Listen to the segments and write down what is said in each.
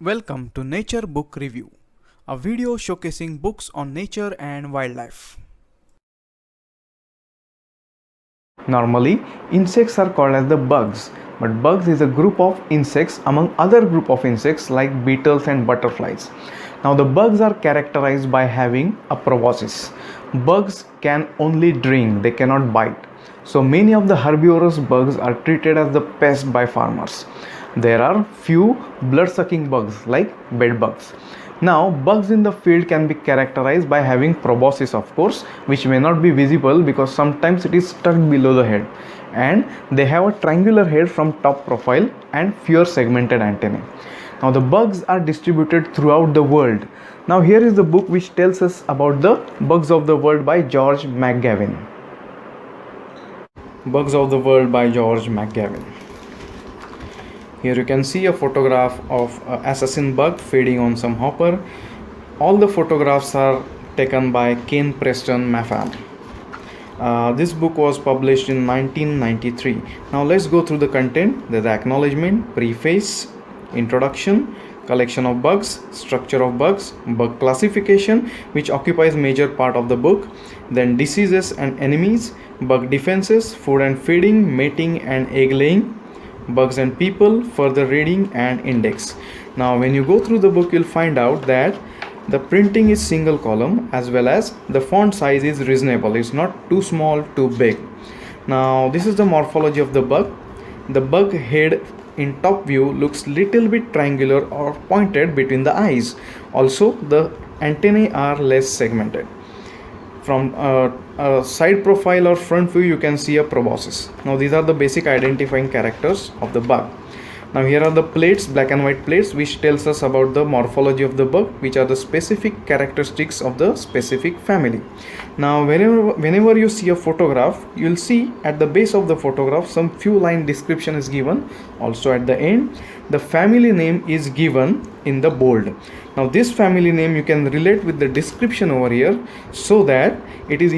Welcome to Nature Book Review, a video showcasing books on nature and wildlife. Normally, insects are called as the bugs, but bugs is a group of insects among other group of insects like beetles and butterflies. Now the bugs are characterized by having a proboscis. Bugs can only drink, they cannot bite. So many of the herbivorous bugs are treated as the pest by farmers. There are few blood-sucking bugs like bed bugs. Now, bugs in the field can be characterized by having proboscis, of course, which may not be visible because sometimes it is stuck below the head, and they have a triangular head from top profile and fewer segmented antennae. Now, the bugs are distributed throughout the world. Now, here is the book which tells us about the bugs of the world by George McGavin. Bugs of the World by George McGavin. Here you can see a photograph of an assassin bug feeding on some hopper. All the photographs are taken by Ken Preston Maffam. This book was published in 1993. Now let's go through the content. There's the acknowledgement, preface, introduction, collection of bugs, structure of bugs, bug classification, which occupies major part of the book, then diseases and enemies, bug defenses, food and feeding, mating and egg laying, bugs and people, further reading and index. Now when you go through the book, you'll find out that the printing is single column as well as the font size is reasonable. It's not too small, too big. Now this is the morphology of the bug. The bug head in top view looks little bit triangular or pointed between the eyes. Also the antennae are less segmented. From a side profile or front view, you can see a proboscis. Now these are the basic identifying characters of the bug. Now here are the plates, black and white plates, which tells us about the morphology of the bug, which are the specific characteristics of the specific family. Now whenever you see a photograph, you will see at the base of the photograph some few line description is given. Also at the end, the family name is given in the bold. Now this family name you can relate with the description over here, so that it is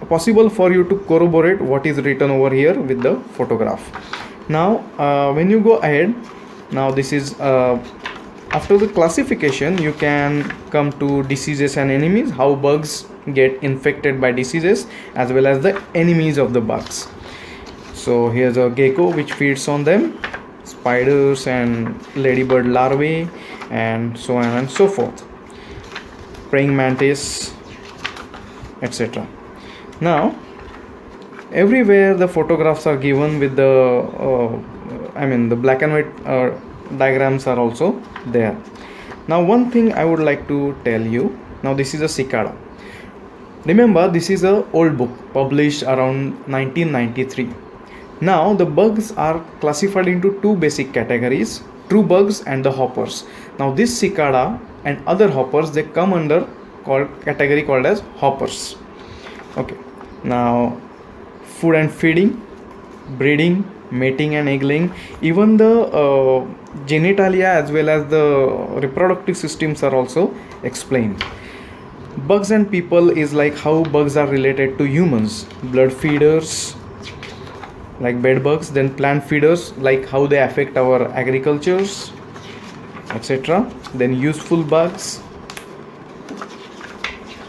possible for you to corroborate what is written over here with the photograph. Now when you go ahead, now this is after the classification, you can come to diseases and enemies, how bugs get infected by diseases as well as the enemies of the bugs. So here's a gecko which feeds on them, spiders and ladybird larvae, and so on and so forth, praying mantis, etc. Now everywhere the photographs are given with the the black and white diagrams are also there. Now one thing I would like to tell you, now this is a cicada. Remember, this is a old book published around 1993. Now the bugs are classified into two basic categories, true bugs and the hoppers. Now this cicada and other hoppers, they come under category called as hoppers. Okay. Now food and feeding, breeding, mating and egg laying, even the genitalia as well as the reproductive systems are also explained. Bugs and people is like how bugs are related to humans, blood feeders like bed bugs, then plant feeders like how they affect our agricultures, etc. Then useful bugs,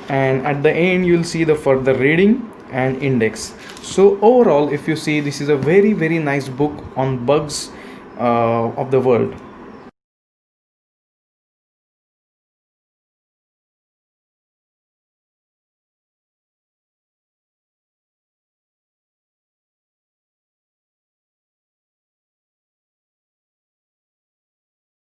and at the end you'll see the further reading and index. So overall, if you see, this is a very nice book on bugs of the world.